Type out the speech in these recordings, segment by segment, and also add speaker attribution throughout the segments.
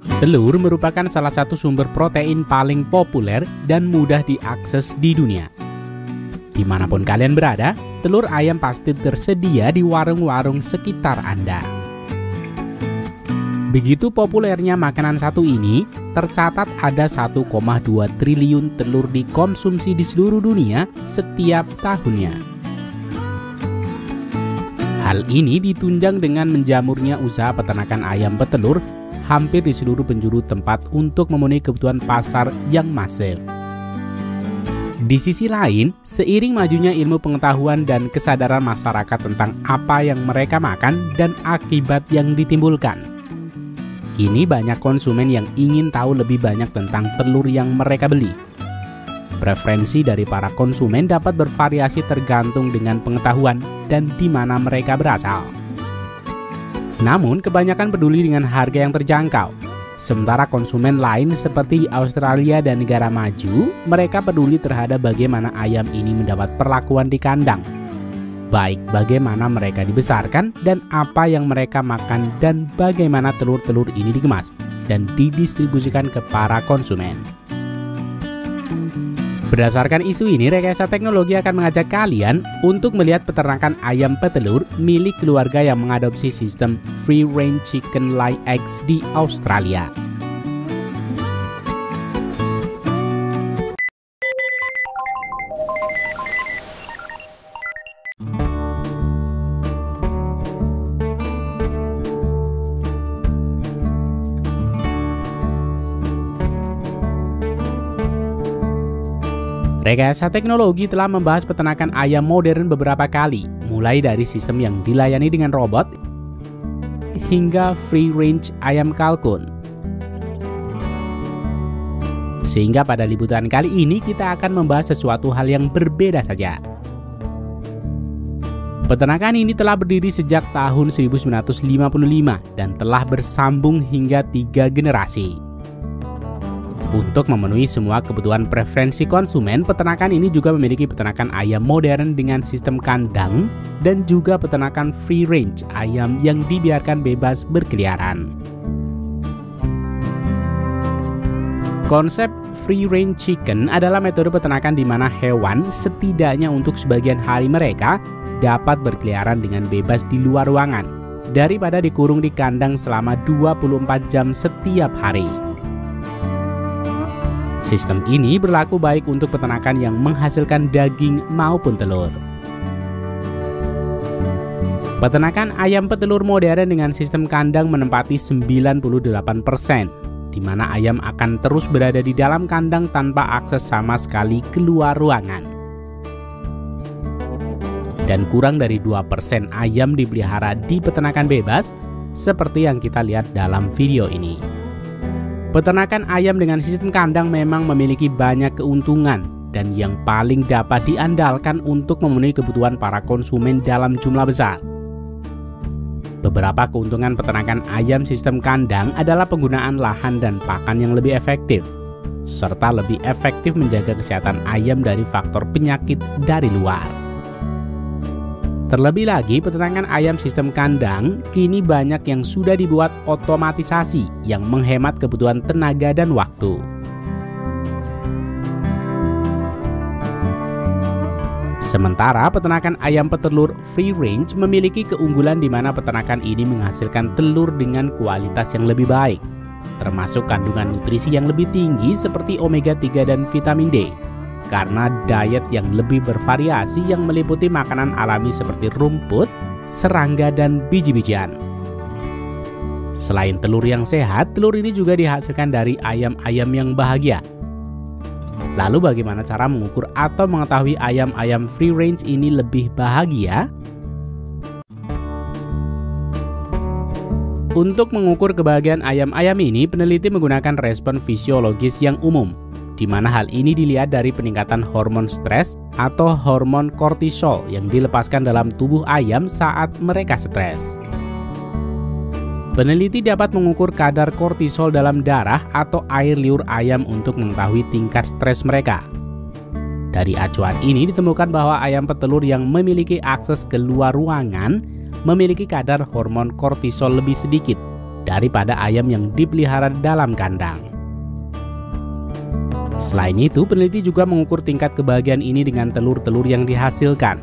Speaker 1: Telur merupakan salah satu sumber protein paling populer dan mudah diakses di dunia. Dimanapun kalian berada, telur ayam pasti tersedia di warung-warung sekitar Anda. Begitu populernya makanan satu ini, tercatat ada 1,2 triliun telur dikonsumsi di seluruh dunia setiap tahunnya. Hal ini ditunjang dengan menjamurnya usaha peternakan ayam petelur hampir di seluruh penjuru tempat untuk memenuhi kebutuhan pasar yang masif. Di sisi lain, seiring majunya ilmu pengetahuan dan kesadaran masyarakat tentang apa yang mereka makan dan akibat yang ditimbulkan, kini banyak konsumen yang ingin tahu lebih banyak tentang telur yang mereka beli. Preferensi dari para konsumen dapat bervariasi tergantung dengan pengetahuan dan di mana mereka berasal. Namun, kebanyakan peduli dengan harga yang terjangkau. Sementara konsumen lain seperti Australia dan negara maju, mereka peduli terhadap bagaimana ayam ini mendapat perlakuan di kandang. Baik bagaimana mereka dibesarkan dan apa yang mereka makan dan bagaimana telur-telur ini dikemas dan didistribusikan ke para konsumen. Berdasarkan isu ini, Rekayasa Teknologi akan mengajak kalian untuk melihat peternakan ayam petelur milik keluarga yang mengadopsi sistem Free Range Chicken Lay Eggs di Australia. Rekayasa Teknologi telah membahas peternakan ayam modern beberapa kali, mulai dari sistem yang dilayani dengan robot hingga free range ayam kalkun. Sehingga pada liputan kali ini kita akan membahas sesuatu hal yang berbeda saja. Peternakan ini telah berdiri sejak tahun 1955 dan telah bersambung hingga 3 generasi. Untuk memenuhi semua kebutuhan preferensi konsumen, peternakan ini juga memiliki peternakan ayam modern dengan sistem kandang dan juga peternakan free range ayam yang dibiarkan bebas berkeliaran. Konsep free range chicken adalah metode peternakan di mana hewan setidaknya untuk sebagian hari mereka dapat berkeliaran dengan bebas di luar ruangan daripada dikurung di kandang selama 24 jam setiap hari. Sistem ini berlaku baik untuk peternakan yang menghasilkan daging maupun telur. Peternakan ayam petelur modern dengan sistem kandang menempati 98%, di mana ayam akan terus berada di dalam kandang tanpa akses sama sekali keluar ruangan. Dan kurang dari 2% ayam dipelihara di peternakan bebas, seperti yang kita lihat dalam video ini. Peternakan ayam dengan sistem kandang memang memiliki banyak keuntungan dan yang paling dapat diandalkan untuk memenuhi kebutuhan para konsumen dalam jumlah besar. Beberapa keuntungan peternakan ayam sistem kandang adalah penggunaan lahan dan pakan yang lebih efektif, serta lebih efektif menjaga kesehatan ayam dari faktor penyakit dari luar. Terlebih lagi, peternakan ayam sistem kandang kini banyak yang sudah dibuat otomatisasi yang menghemat kebutuhan tenaga dan waktu. Sementara peternakan ayam petelur free range memiliki keunggulan di mana peternakan ini menghasilkan telur dengan kualitas yang lebih baik, termasuk kandungan nutrisi yang lebih tinggi seperti omega 3 dan vitamin D. Karena diet yang lebih bervariasi yang meliputi makanan alami seperti rumput, serangga, dan biji-bijian. Selain telur yang sehat, telur ini juga dihasilkan dari ayam-ayam yang bahagia. Lalu bagaimana cara mengukur atau mengetahui ayam-ayam free range ini lebih bahagia? Untuk mengukur kebahagiaan ayam-ayam ini, peneliti menggunakan respon fisiologis yang umum, di mana hal ini dilihat dari peningkatan hormon stres atau hormon kortisol yang dilepaskan dalam tubuh ayam saat mereka stres. Peneliti dapat mengukur kadar kortisol dalam darah atau air liur ayam untuk mengetahui tingkat stres mereka. Dari acuan ini ditemukan bahwa ayam petelur yang memiliki akses ke luar ruangan memiliki kadar hormon kortisol lebih sedikit daripada ayam yang dipelihara dalam kandang. Selain itu, peneliti juga mengukur tingkat kebahagiaan ini dengan telur-telur yang dihasilkan.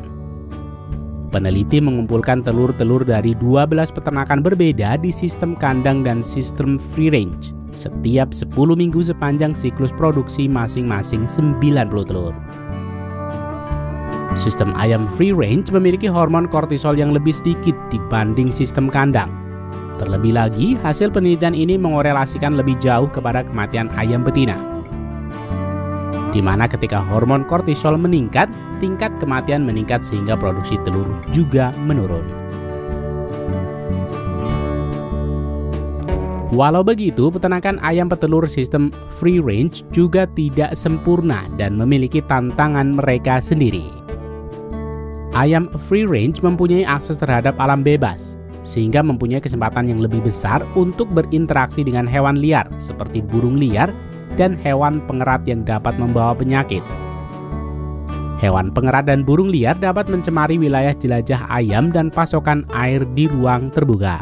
Speaker 1: Peneliti mengumpulkan telur-telur dari 12 peternakan berbeda di sistem kandang dan sistem free range setiap 10 minggu sepanjang siklus produksi masing-masing 90 telur. Sistem ayam free range memiliki hormon kortisol yang lebih sedikit dibanding sistem kandang. Terlebih lagi, hasil penelitian ini mengorelasikan lebih jauh kepada kematian ayam betina, di mana ketika hormon kortisol meningkat, tingkat kematian meningkat sehingga produksi telur juga menurun. Walau begitu, peternakan ayam petelur sistem free range juga tidak sempurna dan memiliki tantangan mereka sendiri. Ayam free range mempunyai akses terhadap alam bebas, sehingga mempunyai kesempatan yang lebih besar untuk berinteraksi dengan hewan liar seperti burung liar dan hewan pengerat yang dapat membawa penyakit. Hewan pengerat dan burung liar dapat mencemari wilayah jelajah ayam dan pasokan air di ruang terbuka.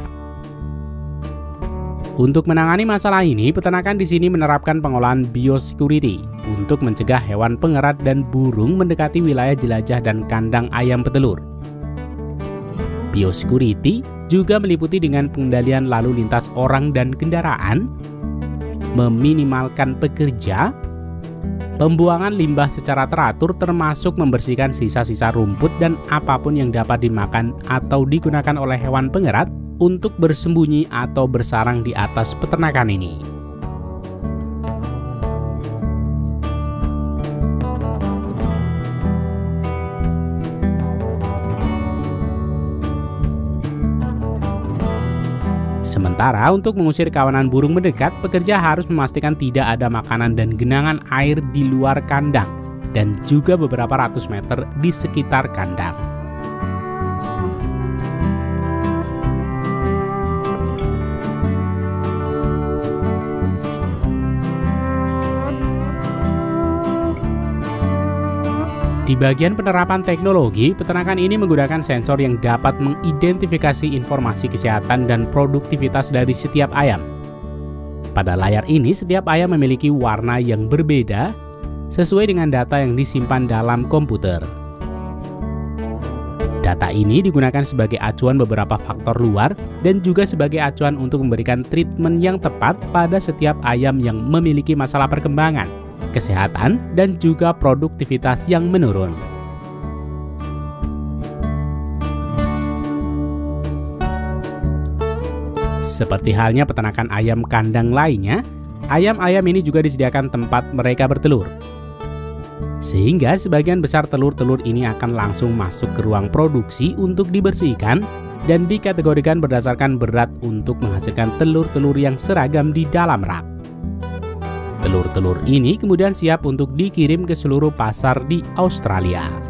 Speaker 1: Untuk menangani masalah ini, peternakan di sini menerapkan pengolahan biosecurity untuk mencegah hewan pengerat dan burung mendekati wilayah jelajah dan kandang ayam petelur. Biosecurity juga meliputi dengan pengendalian lalu lintas orang dan kendaraan, meminimalkan pekerja, pembuangan limbah secara teratur termasuk membersihkan sisa-sisa rumput dan apapun yang dapat dimakan atau digunakan oleh hewan pengerat untuk bersembunyi atau bersarang di atas peternakan ini. Sementara untuk mengusir kawanan burung mendekat, pekerja harus memastikan tidak ada makanan dan genangan air di luar kandang dan juga beberapa ratus meter di sekitar kandang. Di bagian penerapan teknologi, peternakan ini menggunakan sensor yang dapat mengidentifikasi informasi kesehatan dan produktivitas dari setiap ayam. Pada layar ini, setiap ayam memiliki warna yang berbeda sesuai dengan data yang disimpan dalam komputer. Data ini digunakan sebagai acuan beberapa faktor luar dan juga sebagai acuan untuk memberikan treatment yang tepat pada setiap ayam yang memiliki masalah perkembangan, kesehatan, dan juga produktivitas yang menurun. Seperti halnya peternakan ayam kandang lainnya, ayam-ayam ini juga disediakan tempat mereka bertelur. Sehingga sebagian besar telur-telur ini akan langsung masuk ke ruang produksi untuk dibersihkan dan dikategorikan berdasarkan berat untuk menghasilkan telur-telur yang seragam di dalam rak. Telur-telur ini kemudian siap untuk dikirim ke seluruh pasar di Australia.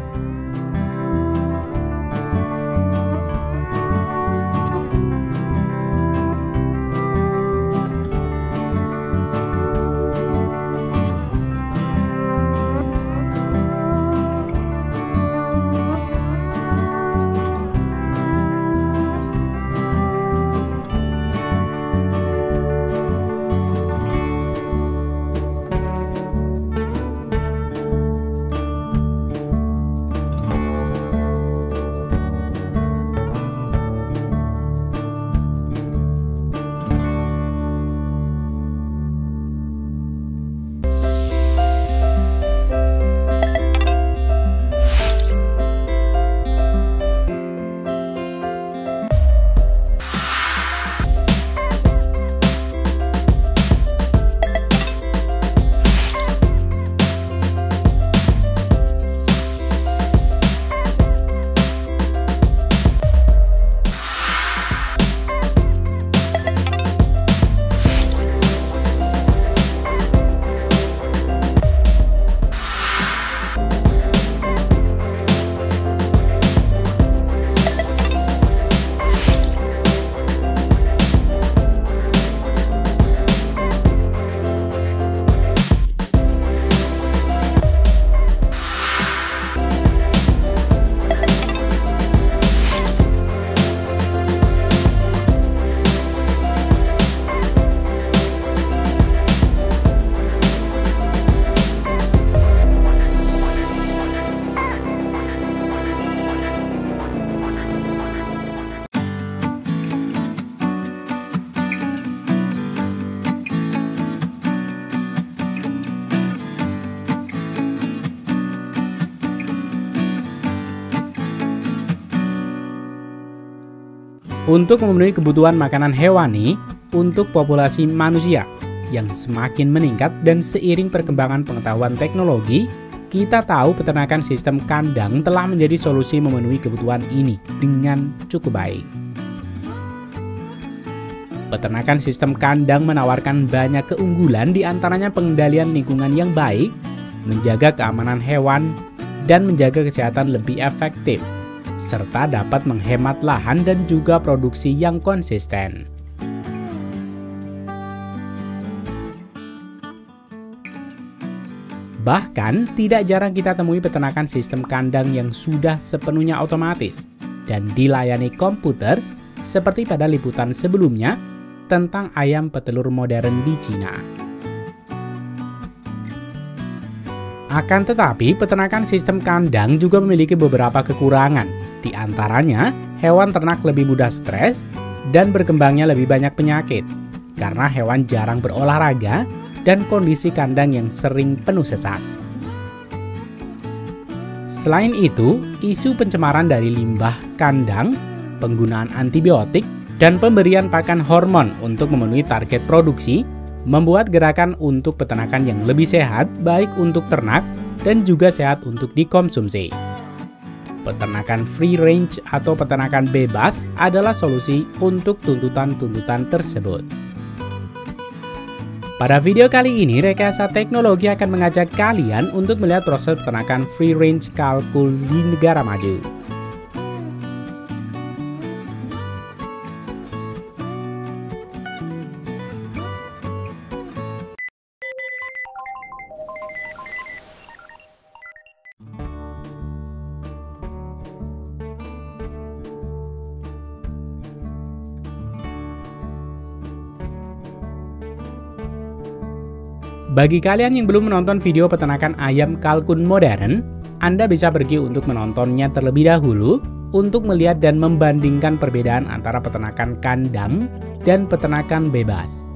Speaker 1: untuk memenuhi kebutuhan makanan hewani untuk populasi manusia yang semakin meningkat dan seiring perkembangan pengetahuan teknologi, kita tahu peternakan sistem kandang telah menjadi solusi memenuhi kebutuhan ini dengan cukup baik. Peternakan sistem kandang menawarkan banyak keunggulan, di antaranya pengendalian lingkungan yang baik, menjaga keamanan hewan, dan menjaga kesehatan lebih efektif, serta dapat menghemat lahan dan juga produksi yang konsisten. Bahkan, tidak jarang kita temui peternakan sistem kandang yang sudah sepenuhnya otomatis dan dilayani komputer, seperti pada liputan sebelumnya tentang ayam petelur modern di Cina. Akan tetapi, peternakan sistem kandang juga memiliki beberapa kekurangan. Di antaranya, hewan ternak lebih mudah stres dan berkembangnya lebih banyak penyakit, karena hewan jarang berolahraga dan kondisi kandang yang sering penuh sesak. Selain itu, isu pencemaran dari limbah kandang, penggunaan antibiotik, dan pemberian pakan hormon untuk memenuhi target produksi membuat gerakan untuk peternakan yang lebih sehat baik untuk ternak dan juga sehat untuk dikonsumsi. Peternakan free range atau peternakan bebas adalah solusi untuk tuntutan-tuntutan tersebut. Pada video kali ini, Rekayasa Teknologi akan mengajak kalian untuk melihat proses peternakan free range kalkun di negara maju. Bagi kalian yang belum menonton video peternakan ayam kalkun modern, Anda bisa pergi untuk menontonnya terlebih dahulu untuk melihat dan membandingkan perbedaan antara peternakan kandang dan peternakan bebas.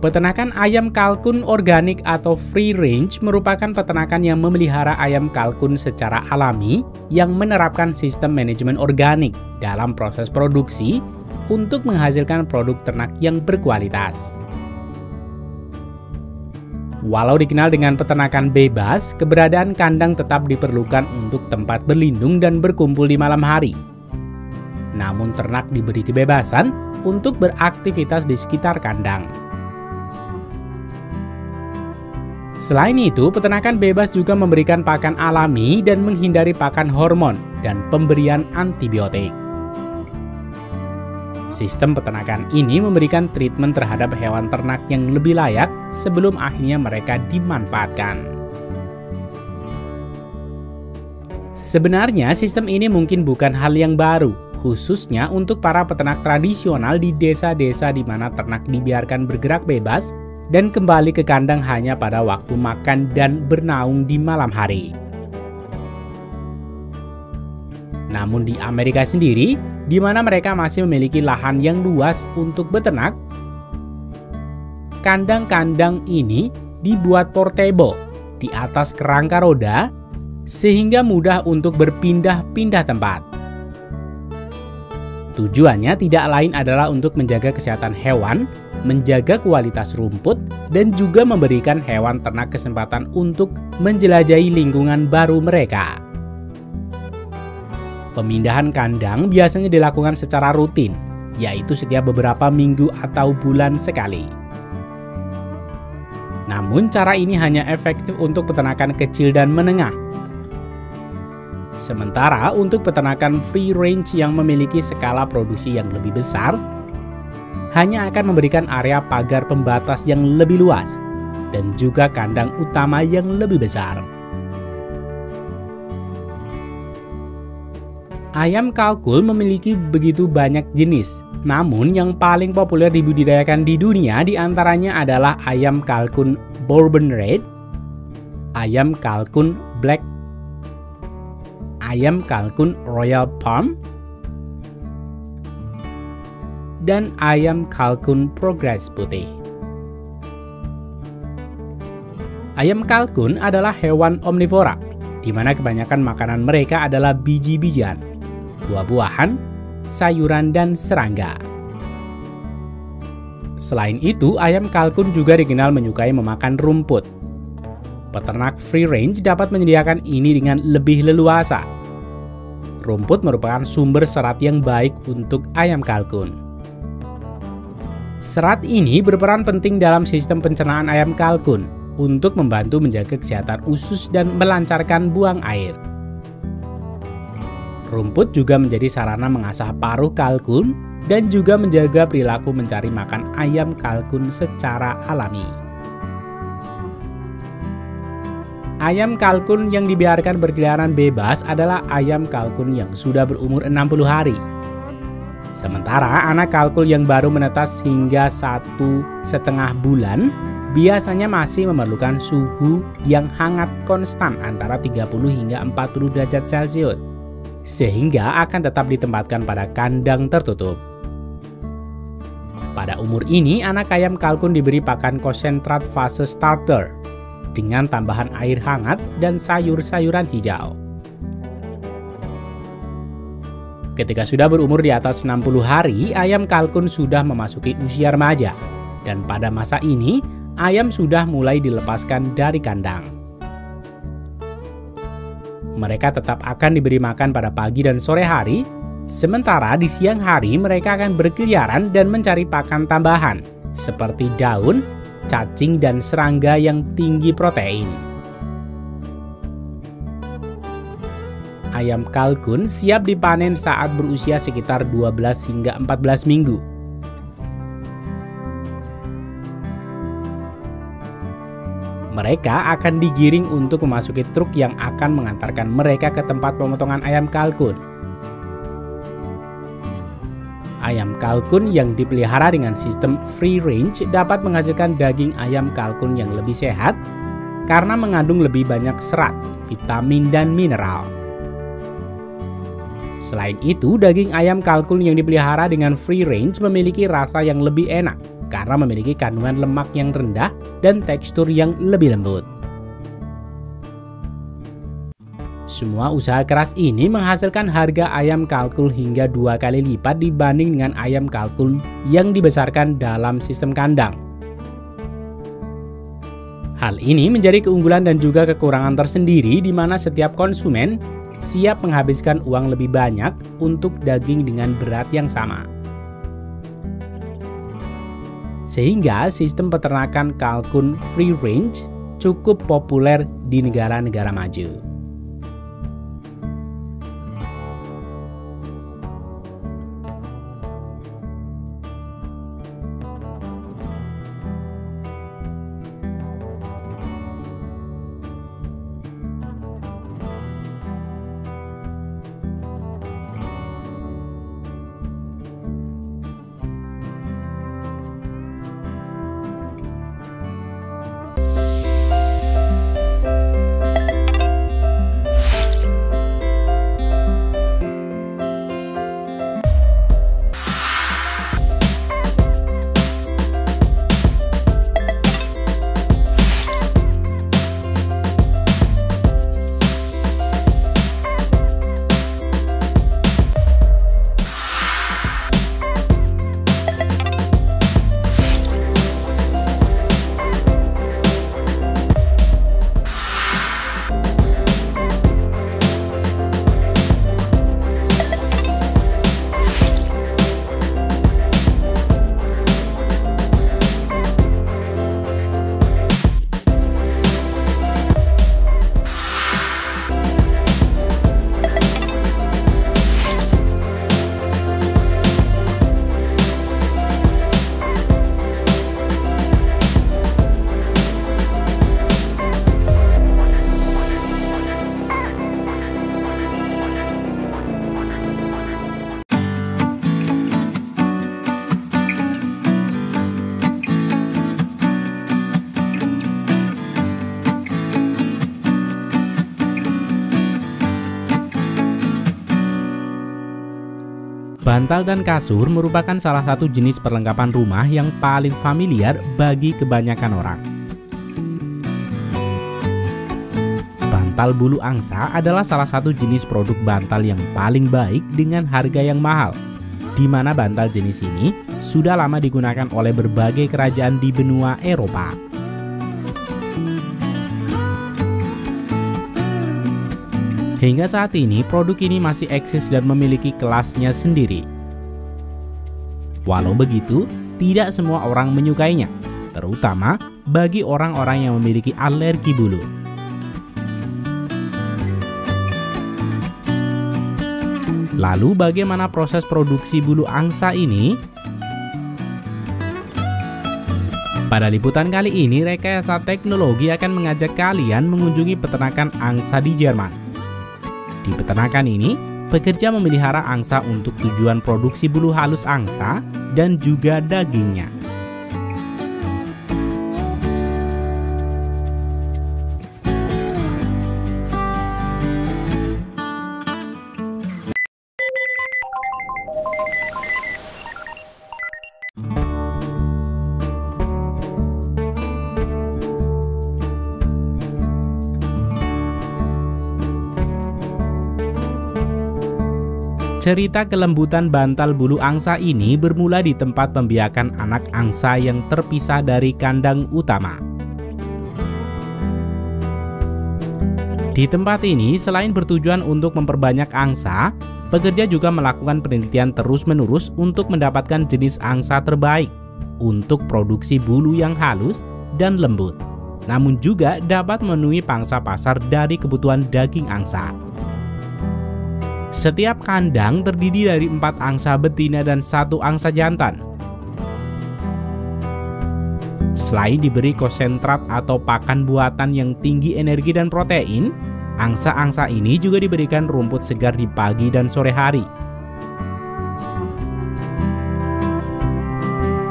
Speaker 1: Peternakan ayam kalkun organik atau free range merupakan peternakan yang memelihara ayam kalkun secara alami yang menerapkan sistem manajemen organik dalam proses produksi untuk menghasilkan produk ternak yang berkualitas. Walau dikenal dengan peternakan bebas, keberadaan kandang tetap diperlukan untuk tempat berlindung dan berkumpul di malam hari. Namun ternak diberi kebebasan untuk beraktivitas di sekitar kandang. Selain itu, peternakan bebas juga memberikan pakan alami dan menghindari pakan hormon dan pemberian antibiotik. Sistem peternakan ini memberikan treatment terhadap hewan ternak yang lebih layak sebelum akhirnya mereka dimanfaatkan. Sebenarnya sistem ini mungkin bukan hal yang baru, khususnya untuk para peternak tradisional di desa-desa di mana ternak dibiarkan bergerak bebas dan kembali ke kandang hanya pada waktu makan dan bernaung di malam hari. Namun di Amerika sendiri, di mana mereka masih memiliki lahan yang luas untuk beternak, kandang-kandang ini dibuat portable di atas kerangka roda sehingga mudah untuk berpindah-pindah tempat. Tujuannya tidak lain adalah untuk menjaga kesehatan hewan, menjaga kualitas rumput, dan juga memberikan hewan ternak kesempatan untuk menjelajahi lingkungan baru mereka. Pemindahan kandang biasanya dilakukan secara rutin, yaitu setiap beberapa minggu atau bulan sekali. Namun cara ini hanya efektif untuk peternakan kecil dan menengah. Sementara untuk peternakan free range yang memiliki skala produksi yang lebih besar, hanya akan memberikan area pagar pembatas yang lebih luas dan juga kandang utama yang lebih besar. Ayam kalkun memiliki begitu banyak jenis, namun yang paling populer dibudidayakan di dunia diantaranya adalah ayam kalkun Bourbon Red, ayam kalkun Black, ayam kalkun Royal Palm, dan ayam kalkun Progress putih. Ayam kalkun adalah hewan omnivora, di mana kebanyakan makanan mereka adalah biji-bijian, buah-buahan, sayuran, dan serangga. Selain itu, ayam kalkun juga dikenal menyukai memakan rumput. Peternak free range dapat menyediakan ini dengan lebih leluasa. Rumput merupakan sumber serat yang baik untuk ayam kalkun. Serat ini berperan penting dalam sistem pencernaan ayam kalkun untuk membantu menjaga kesehatan usus dan melancarkan buang air. Rumput juga menjadi sarana mengasah paruh kalkun dan juga menjaga perilaku mencari makan ayam kalkun secara alami. Ayam kalkun yang dibiarkan berkeliaran bebas adalah ayam kalkun yang sudah berumur 60 hari. Sementara anak kalkun yang baru menetas hingga 1,5 bulan biasanya masih memerlukan suhu yang hangat konstan antara 30 hingga 40 derajat Celcius, sehingga akan tetap ditempatkan pada kandang tertutup. Pada umur ini, anak ayam kalkun diberi pakan konsentrat fase starter dengan tambahan air hangat dan sayur-sayuran hijau. Ketika sudah berumur di atas 60 hari, ayam kalkun sudah memasuki usia remaja, dan pada masa ini, ayam sudah mulai dilepaskan dari kandang. Mereka tetap akan diberi makan pada pagi dan sore hari, sementara di siang hari mereka akan berkeliaran dan mencari pakan tambahan, seperti daun, cacing, dan serangga yang tinggi protein. Ayam kalkun siap dipanen saat berusia sekitar 12 hingga 14 minggu. Mereka akan digiring untuk memasuki truk yang akan mengantarkan mereka ke tempat pemotongan ayam kalkun. Ayam kalkun yang dipelihara dengan sistem free range dapat menghasilkan daging ayam kalkun yang lebih sehat karena mengandung lebih banyak serat, vitamin, dan mineral. Selain itu, daging ayam kalkun yang dipelihara dengan free range memiliki rasa yang lebih enak karena memiliki kandungan lemak yang rendah dan tekstur yang lebih lembut. Semua usaha keras ini menghasilkan harga ayam kalkun hingga 2 kali lipat dibanding dengan ayam kalkun yang dibesarkan dalam sistem kandang. Hal ini menjadi keunggulan dan juga kekurangan tersendiri di mana setiap konsumen siap menghabiskan uang lebih banyak untuk daging dengan berat yang sama. Sehingga sistem peternakan kalkun free range cukup populer di negara-negara maju. Bantal dan kasur merupakan salah satu jenis perlengkapan rumah yang paling familiar bagi kebanyakan orang. bantal bulu angsa adalah salah satu jenis produk bantal yang paling baik dengan harga yang mahal, di mana bantal jenis ini sudah lama digunakan oleh berbagai kerajaan di benua Eropa. Hingga saat ini, produk ini masih eksis dan memiliki kelasnya sendiri. Walau begitu, tidak semua orang menyukainya, terutama bagi orang-orang yang memiliki alergi bulu. Lalu bagaimana proses produksi bulu angsa ini? Pada liputan kali ini, Rekayasa Teknologi akan mengajak kalian mengunjungi peternakan angsa di Jerman. Di peternakan ini, pekerja memelihara angsa untuk tujuan produksi bulu halus angsa dan juga dagingnya. Cerita kelembutan bantal bulu angsa ini bermula di tempat pembiakan anak angsa yang terpisah dari kandang utama. Di tempat ini, selain bertujuan untuk memperbanyak angsa, pekerja juga melakukan penelitian terus-menerus untuk mendapatkan jenis angsa terbaik untuk produksi bulu yang halus dan lembut, namun juga dapat memenuhi pangsa pasar dari kebutuhan daging angsa. Setiap kandang terdiri dari 4 angsa betina dan 1 angsa jantan. Selain diberi konsentrat atau pakan buatan yang tinggi energi dan protein, angsa-angsa ini juga diberikan rumput segar di pagi dan sore hari.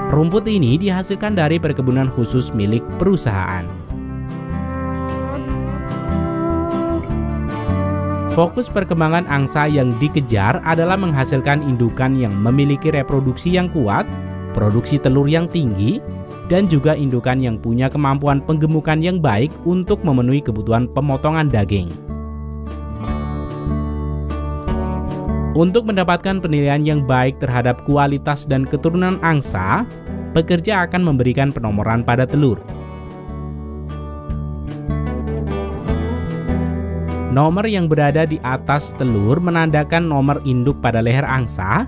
Speaker 1: Rumput ini dihasilkan dari perkebunan khusus milik perusahaan. Fokus perkembangan angsa yang dikejar adalah menghasilkan indukan yang memiliki reproduksi yang kuat, produksi telur yang tinggi, dan juga indukan yang punya kemampuan penggemukan yang baik untuk memenuhi kebutuhan pemotongan daging. Untuk mendapatkan penilaian yang baik terhadap kualitas dan keturunan angsa, pekerja akan memberikan penomoran pada telur. Nomor yang berada di atas telur menandakan nomor induk pada leher angsa,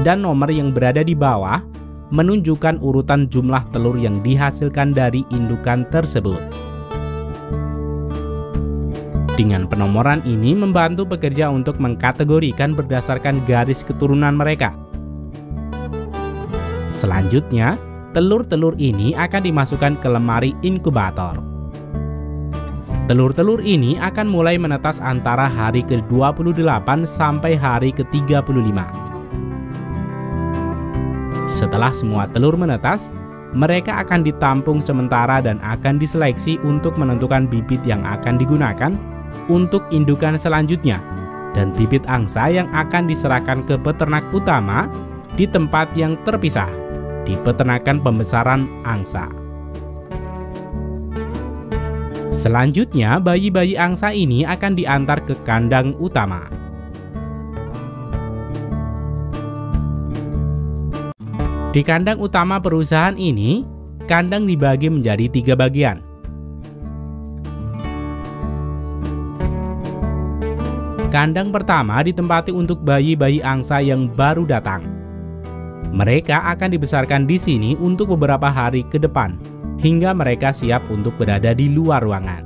Speaker 1: dan nomor yang berada di bawah menunjukkan urutan jumlah telur yang dihasilkan dari indukan tersebut. Dengan penomoran ini membantu pekerja untuk mengkategorikan berdasarkan garis keturunan mereka. Selanjutnya, telur-telur ini akan dimasukkan ke lemari inkubator. Telur-telur ini akan mulai menetas antara hari ke-28 sampai hari ke-35. Setelah semua telur menetas, mereka akan ditampung sementara dan akan diseleksi untuk menentukan bibit yang akan digunakan untuk indukan selanjutnya, dan bibit angsa yang akan diserahkan ke peternak utama di tempat yang terpisah, di peternakan pembesaran angsa. Selanjutnya, bayi-bayi angsa ini akan diantar ke kandang utama. Di kandang utama perusahaan ini, kandang dibagi menjadi 3 bagian. Kandang pertama ditempati untuk bayi-bayi angsa yang baru datang. Mereka akan dibesarkan di sini untuk beberapa hari ke depan, hingga mereka siap untuk berada di luar ruangan.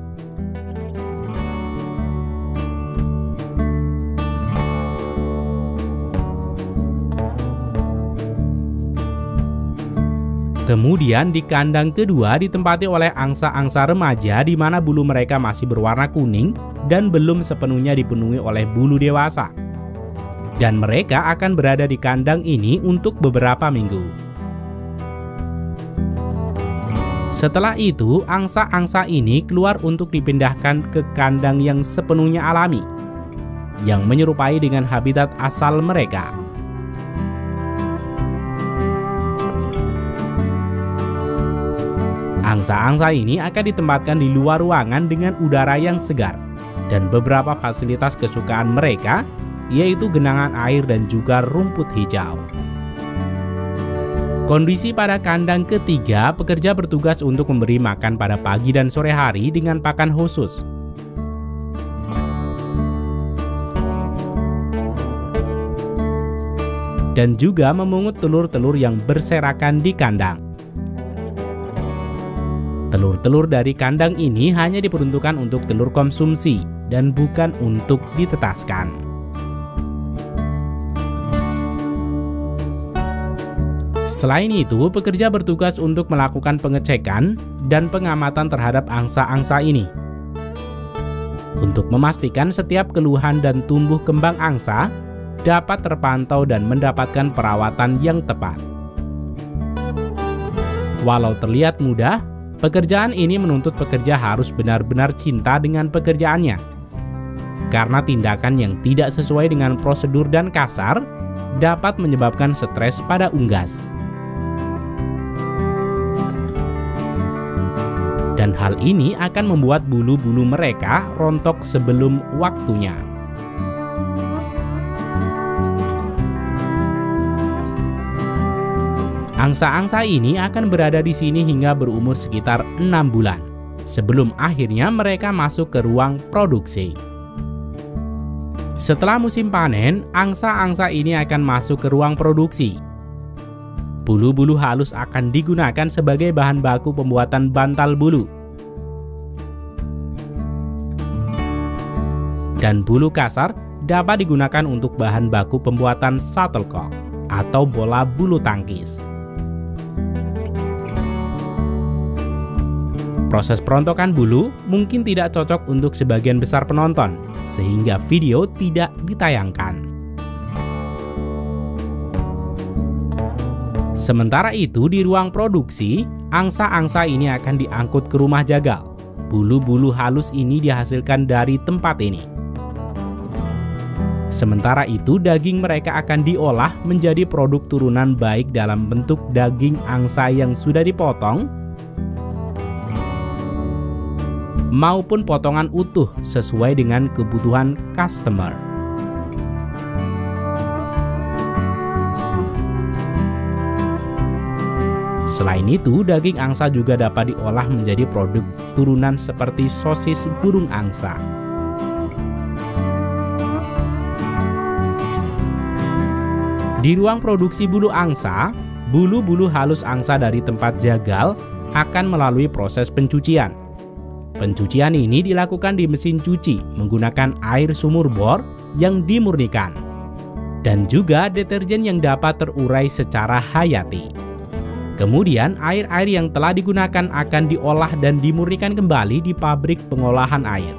Speaker 1: Kemudian di kandang kedua ditempati oleh angsa-angsa remaja di mana bulu mereka masih berwarna kuning dan belum sepenuhnya dipenuhi oleh bulu dewasa. Dan mereka akan berada di kandang ini untuk beberapa minggu. Setelah itu, angsa-angsa ini keluar untuk dipindahkan ke kandang yang sepenuhnya alami, yang menyerupai dengan habitat asal mereka. Angsa-angsa ini akan ditempatkan di luar ruangan dengan udara yang segar dan beberapa fasilitas kesukaan mereka, yaitu genangan air dan juga rumput hijau. Kondisi pada kandang ketiga, pekerja bertugas untuk memberi makan pada pagi dan sore hari dengan pakan khusus. Dan juga memungut telur-telur yang berserakan di kandang. Telur-telur dari kandang ini hanya diperuntukkan untuk telur konsumsi dan bukan untuk ditetaskan. Selain itu, pekerja bertugas untuk melakukan pengecekan dan pengamatan terhadap angsa-angsa ini untuk memastikan setiap keluhan dan tumbuh kembang angsa dapat terpantau dan mendapatkan perawatan yang tepat. Walau terlihat mudah, pekerjaan ini menuntut pekerja harus benar-benar cinta dengan pekerjaannya. Karena tindakan yang tidak sesuai dengan prosedur dan kasar dapat menyebabkan stres pada unggas. Dan hal ini akan membuat bulu-bulu mereka rontok sebelum waktunya. Angsa-angsa ini akan berada di sini hingga berumur sekitar 6 bulan, sebelum akhirnya mereka masuk ke ruang produksi. Setelah musim panen, angsa-angsa ini akan masuk ke ruang produksi. Bulu-bulu halus akan digunakan sebagai bahan baku pembuatan bantal bulu. Dan bulu kasar dapat digunakan untuk bahan baku pembuatan shuttlecock atau bola bulu tangkis. Proses perontokan bulu mungkin tidak cocok untuk sebagian besar penonton, sehingga video tidak ditayangkan. Sementara itu, di ruang produksi, angsa-angsa ini akan diangkut ke rumah jagal. Bulu-bulu halus ini dihasilkan dari tempat ini. Sementara itu, daging mereka akan diolah menjadi produk turunan baik dalam bentuk daging angsa yang sudah dipotong maupun potongan utuh sesuai dengan kebutuhan customer. Selain itu, daging angsa juga dapat diolah menjadi produk turunan seperti sosis burung angsa. Di ruang produksi bulu angsa, bulu-bulu halus angsa dari tempat jagal akan melalui proses pencucian. Pencucian ini dilakukan di mesin cuci menggunakan air sumur bor yang dimurnikan, dan juga deterjen yang dapat terurai secara hayati. Kemudian, air-air yang telah digunakan akan diolah dan dimurnikan kembali di pabrik pengolahan air.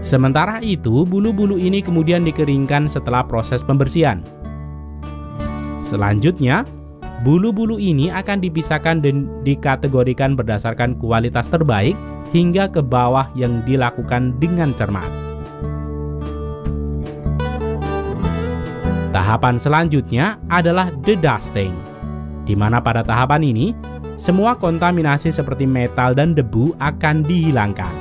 Speaker 1: Sementara itu, bulu-bulu ini kemudian dikeringkan setelah proses pembersihan. Selanjutnya, bulu-bulu ini akan dipisahkan dan dikategorikan berdasarkan kualitas terbaik hingga ke bawah yang dilakukan dengan cermat. Tahapan selanjutnya adalah dedusting, di mana pada tahapan ini, semua kontaminasi seperti metal dan debu akan dihilangkan.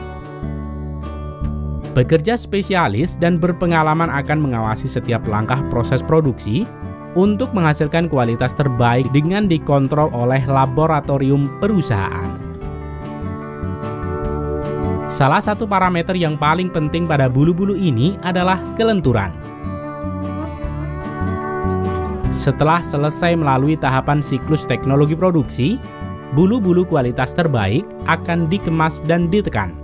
Speaker 1: Pekerja spesialis dan berpengalaman akan mengawasi setiap langkah proses produksi untuk menghasilkan kualitas terbaik dengan dikontrol oleh laboratorium perusahaan. Salah satu parameter yang paling penting pada bulu-bulu ini adalah kelenturan. Setelah selesai melalui tahapan siklus teknologi produksi, bulu-bulu kualitas terbaik akan dikemas dan ditekan.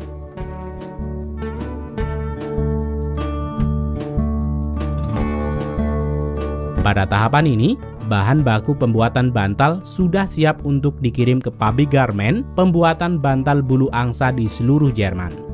Speaker 1: Pada tahapan ini, bahan baku pembuatan bantal sudah siap untuk dikirim ke pabrik garmen pembuatan bantal bulu angsa di seluruh Jerman.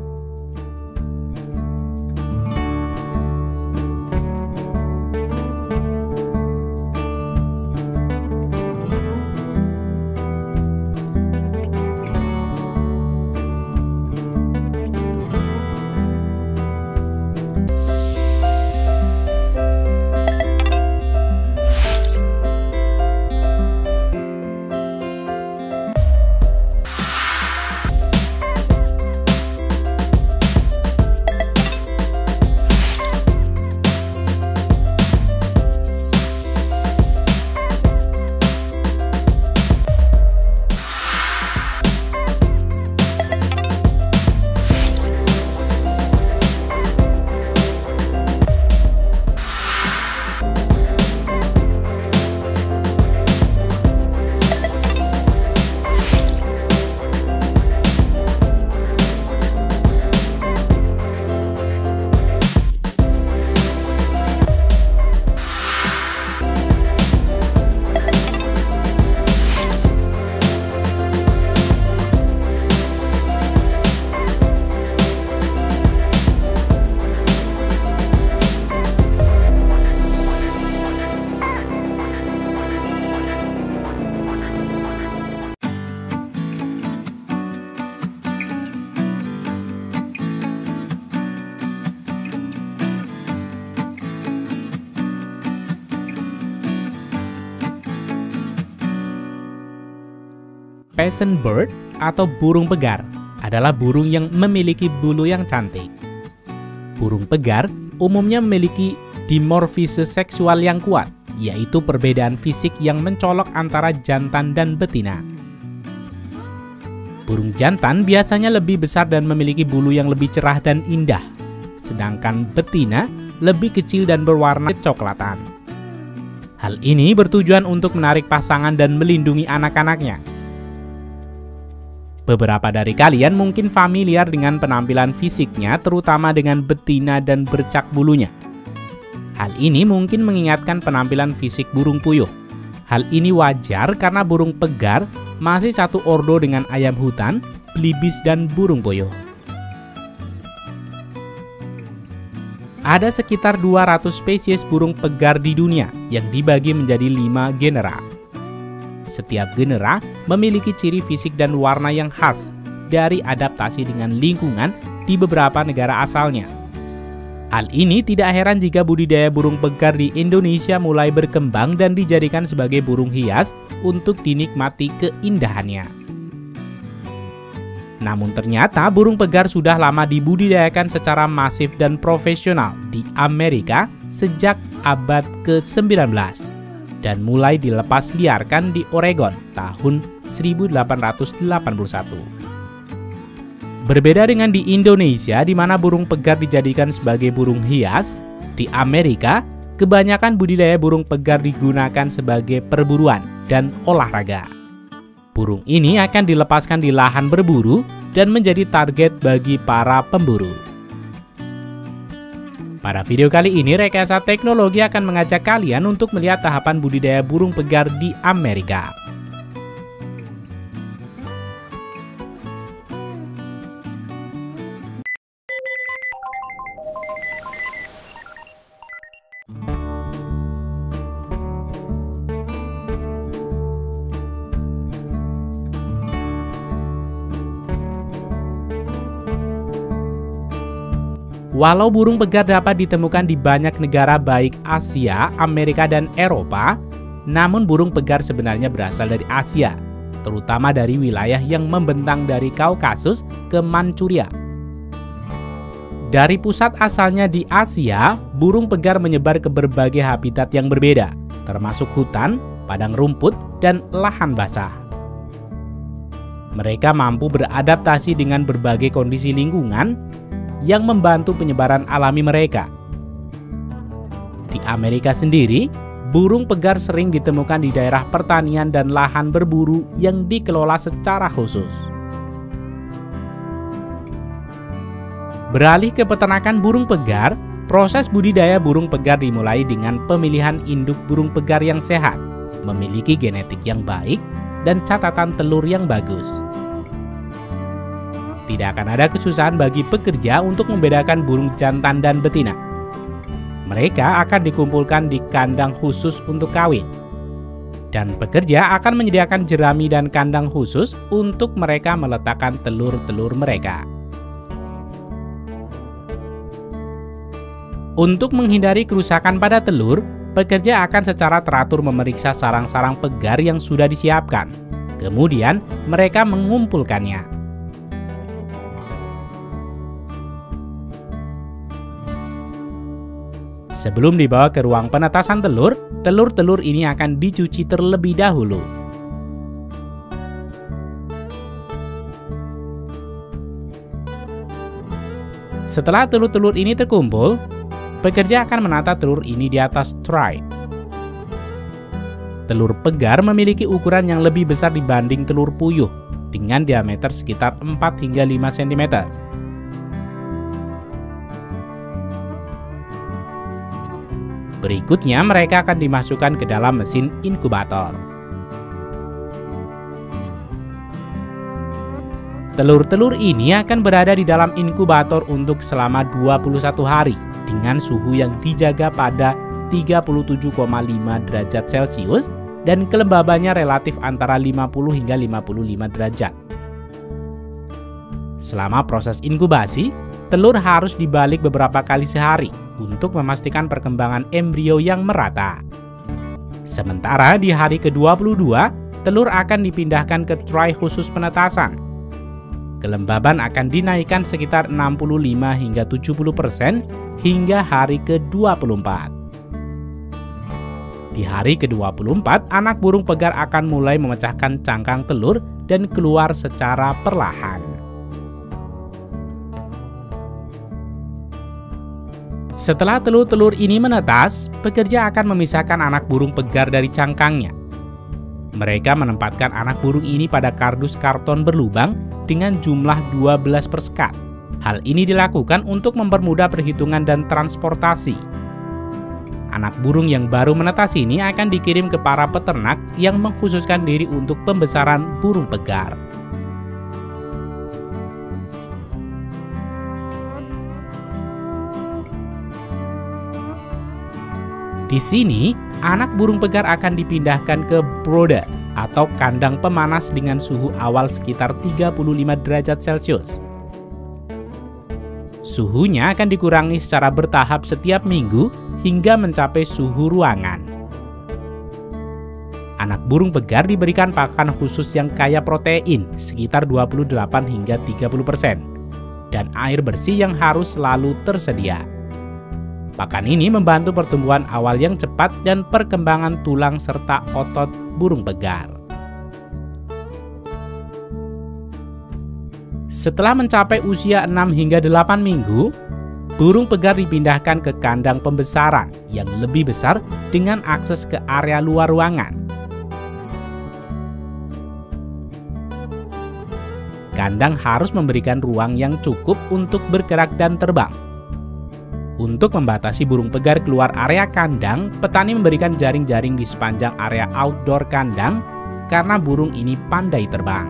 Speaker 1: Peasant bird atau burung pegar adalah burung yang memiliki bulu yang cantik. Burung pegar umumnya memiliki dimorfisme seksual yang kuat, yaitu perbedaan fisik yang mencolok antara jantan dan betina. Burung jantan biasanya lebih besar dan memiliki bulu yang lebih cerah dan indah, sedangkan betina lebih kecil dan berwarna kecoklatan. Hal ini bertujuan untuk menarik pasangan dan melindungi anak-anaknya. Beberapa dari kalian mungkin familiar dengan penampilan fisiknya, terutama dengan betina dan bercak bulunya. Hal ini mungkin mengingatkan penampilan fisik burung puyuh. Hal ini wajar karena burung pegar masih satu ordo dengan ayam hutan, belibis, dan burung puyuh. Ada sekitar 200 spesies burung pegar di dunia yang dibagi menjadi 5 genera. Setiap genera memiliki ciri fisik dan warna yang khas dari adaptasi dengan lingkungan di beberapa negara asalnya. Hal ini tidak heran jika budidaya burung pegar di Indonesia mulai berkembang dan dijadikan sebagai burung hias untuk dinikmati keindahannya. Namun ternyata burung pegar sudah lama dibudidayakan secara masif dan profesional di Amerika sejak abad ke-19 dan mulai dilepas liarkan di Oregon tahun 1881. Berbeda dengan di Indonesia, di mana burung pegar dijadikan sebagai burung hias, di Amerika, kebanyakan budidaya burung pegar digunakan sebagai perburuan dan olahraga. Burung ini akan dilepaskan di lahan berburu dan menjadi target bagi para pemburu. Pada video kali ini, Rekayasa Teknologi akan mengajak kalian untuk melihat tahapan budidaya burung pegar di Amerika. Walau burung pegar dapat ditemukan di banyak negara baik Asia, Amerika, dan Eropa, namun burung pegar sebenarnya berasal dari Asia, terutama dari wilayah yang membentang dari Kaukasus ke Manchuria. Dari pusat asalnya di Asia, burung pegar menyebar ke berbagai habitat yang berbeda, termasuk hutan, padang rumput, dan lahan basah. Mereka mampu beradaptasi dengan berbagai kondisi lingkungan yang membantu penyebaran alami mereka. Di Amerika sendiri, burung pegar sering ditemukan di daerah pertanian dan lahan berburu yang dikelola secara khusus. Beralih ke peternakan burung pegar, proses budidaya burung pegar dimulai dengan pemilihan induk burung pegar yang sehat, memiliki genetik yang baik, dan catatan telur yang bagus. Tidak akan ada kesusahan bagi pekerja untuk membedakan burung jantan dan betina. Mereka akan dikumpulkan di kandang khusus untuk kawin. Dan pekerja akan menyediakan jerami dan kandang khusus untuk mereka meletakkan telur-telur mereka. Untuk menghindari kerusakan pada telur, pekerja akan secara teratur memeriksa sarang-sarang pegar yang sudah disiapkan. Kemudian, mereka mengumpulkannya. Sebelum dibawa ke ruang penetasan telur, telur-telur ini akan dicuci terlebih dahulu. Setelah telur-telur ini terkumpul, pekerja akan menata telur ini di atas tray. Telur pegar memiliki ukuran yang lebih besar dibanding telur puyuh, dengan diameter sekitar 4 hingga 5 cm. Berikutnya, mereka akan dimasukkan ke dalam mesin inkubator. Telur-telur ini akan berada di dalam inkubator untuk selama 21 hari dengan suhu yang dijaga pada 37,5 derajat Celcius dan kelembabannya relatif antara 50 hingga 55 derajat. Selama proses inkubasi, telur harus dibalik beberapa kali sehari untuk memastikan perkembangan embrio yang merata. Sementara di hari ke-22, telur akan dipindahkan ke tray khusus penetasan. Kelembaban akan dinaikkan sekitar 65 hingga 70% hingga hari ke-24. Di hari ke-24, anak burung pegar akan mulai memecahkan cangkang telur dan keluar secara perlahan. Setelah telur-telur ini menetas, pekerja akan memisahkan anak burung pegar dari cangkangnya. Mereka menempatkan anak burung ini pada kardus karton berlubang dengan jumlah 12 per sekat. Hal ini dilakukan untuk mempermudah perhitungan dan transportasi. Anak burung yang baru menetas ini akan dikirim ke para peternak yang mengkhususkan diri untuk pembesaran burung pegar. Di sini, anak burung pegar akan dipindahkan ke brooder atau kandang pemanas dengan suhu awal sekitar 35 derajat Celcius. Suhunya akan dikurangi secara bertahap setiap minggu hingga mencapai suhu ruangan. Anak burung pegar diberikan pakan khusus yang kaya protein sekitar 28 hingga 30% dan air bersih yang harus selalu tersedia. Pakan ini membantu pertumbuhan awal yang cepat dan perkembangan tulang serta otot burung pegar. Setelah mencapai usia 6 hingga 8 minggu, burung pegar dipindahkan ke kandang pembesaran yang lebih besar dengan akses ke area luar ruangan. Kandang harus memberikan ruang yang cukup untuk bergerak dan terbang. Untuk membatasi burung pegar keluar area kandang, petani memberikan jaring-jaring di sepanjang area outdoor kandang karena burung ini pandai terbang.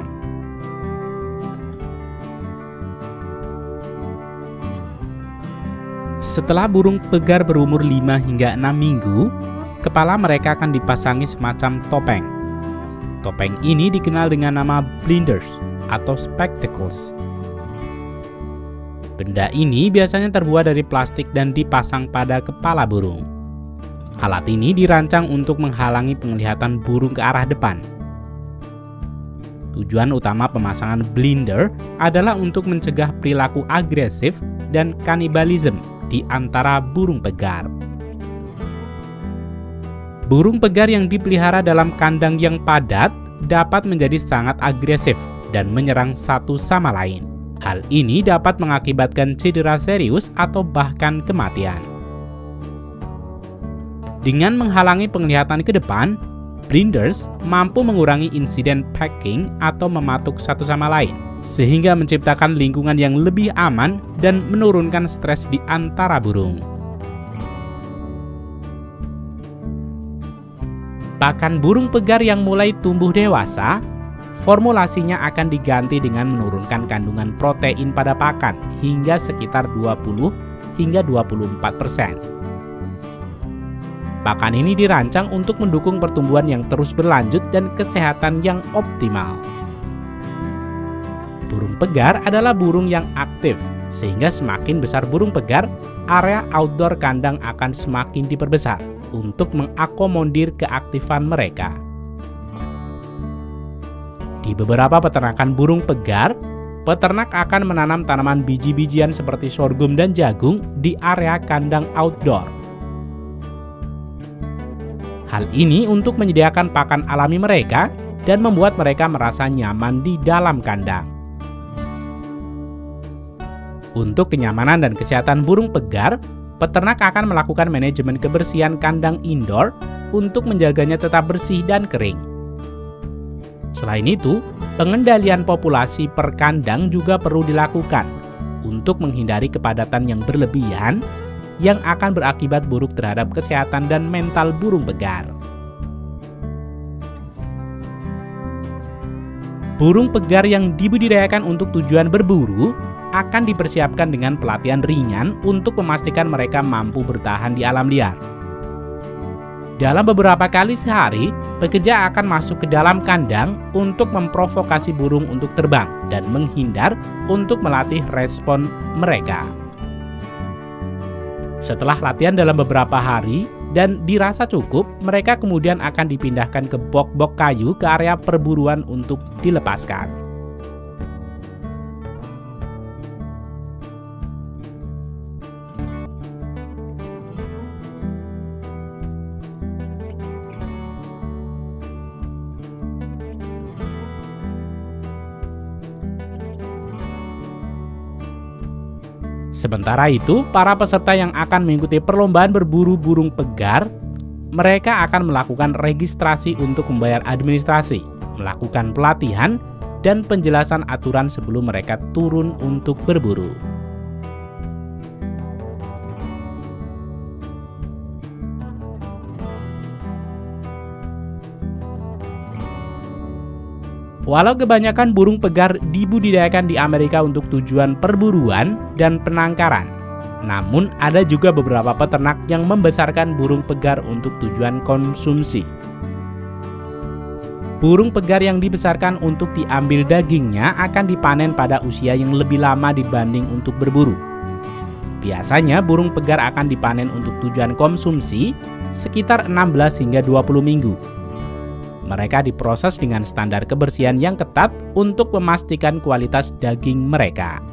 Speaker 1: Setelah burung pegar berumur 5 hingga 6 minggu, kepala mereka akan dipasangi semacam topeng. Topeng ini dikenal dengan nama blinders atau spectacles. Benda ini biasanya terbuat dari plastik dan dipasang pada kepala burung. Alat ini dirancang untuk menghalangi penglihatan burung ke arah depan. Tujuan utama pemasangan blinder adalah untuk mencegah perilaku agresif dan kanibalisme di antara burung pegar. Burung pegar yang dipelihara dalam kandang yang padat dapat menjadi sangat agresif dan menyerang satu sama lain. Hal ini dapat mengakibatkan cedera serius atau bahkan kematian. Dengan menghalangi penglihatan ke depan, blinders mampu mengurangi insiden packing atau mematuk satu sama lain, sehingga menciptakan lingkungan yang lebih aman dan menurunkan stres di antara burung. Pakan burung pegar yang mulai tumbuh dewasa, formulasinya akan diganti dengan menurunkan kandungan protein pada pakan hingga sekitar 20 hingga 24%. Pakan ini dirancang untuk mendukung pertumbuhan yang terus berlanjut dan kesehatan yang optimal. Burung pegar adalah burung yang aktif, sehingga semakin besar burung pegar, area outdoor kandang akan semakin diperbesar untuk mengakomodir keaktifan mereka. Di beberapa peternakan burung pegar, peternak akan menanam tanaman biji-bijian seperti sorghum dan jagung di area kandang outdoor. Hal ini untuk menyediakan pakan alami mereka dan membuat mereka merasa nyaman di dalam kandang. Untuk kenyamanan dan kesehatan burung pegar, peternak akan melakukan manajemen kebersihan kandang indoor untuk menjaganya tetap bersih dan kering. Selain itu, pengendalian populasi per kandang juga perlu dilakukan untuk menghindari kepadatan yang berlebihan yang akan berakibat buruk terhadap kesehatan dan mental burung pegar. Burung pegar yang dibudidayakan untuk tujuan berburu akan dipersiapkan dengan pelatihan ringan untuk memastikan mereka mampu bertahan di alam liar. Dalam beberapa kali sehari, pekerja akan masuk ke dalam kandang untuk memprovokasi burung untuk terbang dan menghindar untuk melatih respon mereka. Setelah latihan dalam beberapa hari, dan dirasa cukup, mereka kemudian akan dipindahkan ke box-box kayu ke area perburuan untuk dilepaskan. Sementara itu, para peserta yang akan mengikuti perlombaan berburu burung pegar, mereka akan melakukan registrasi untuk membayar administrasi, melakukan pelatihan, dan penjelasan aturan sebelum mereka turun untuk berburu. Walau kebanyakan burung pegar dibudidayakan di Amerika untuk tujuan perburuan dan penangkaran, namun ada juga beberapa peternak yang membesarkan burung pegar untuk tujuan konsumsi. Burung pegar yang dibesarkan untuk diambil dagingnya akan dipanen pada usia yang lebih lama dibanding untuk berburu. Biasanya burung pegar akan dipanen untuk tujuan konsumsi sekitar 16 hingga 20 minggu. Mereka diproses dengan standar kebersihan yang ketat untuk memastikan kualitas daging mereka.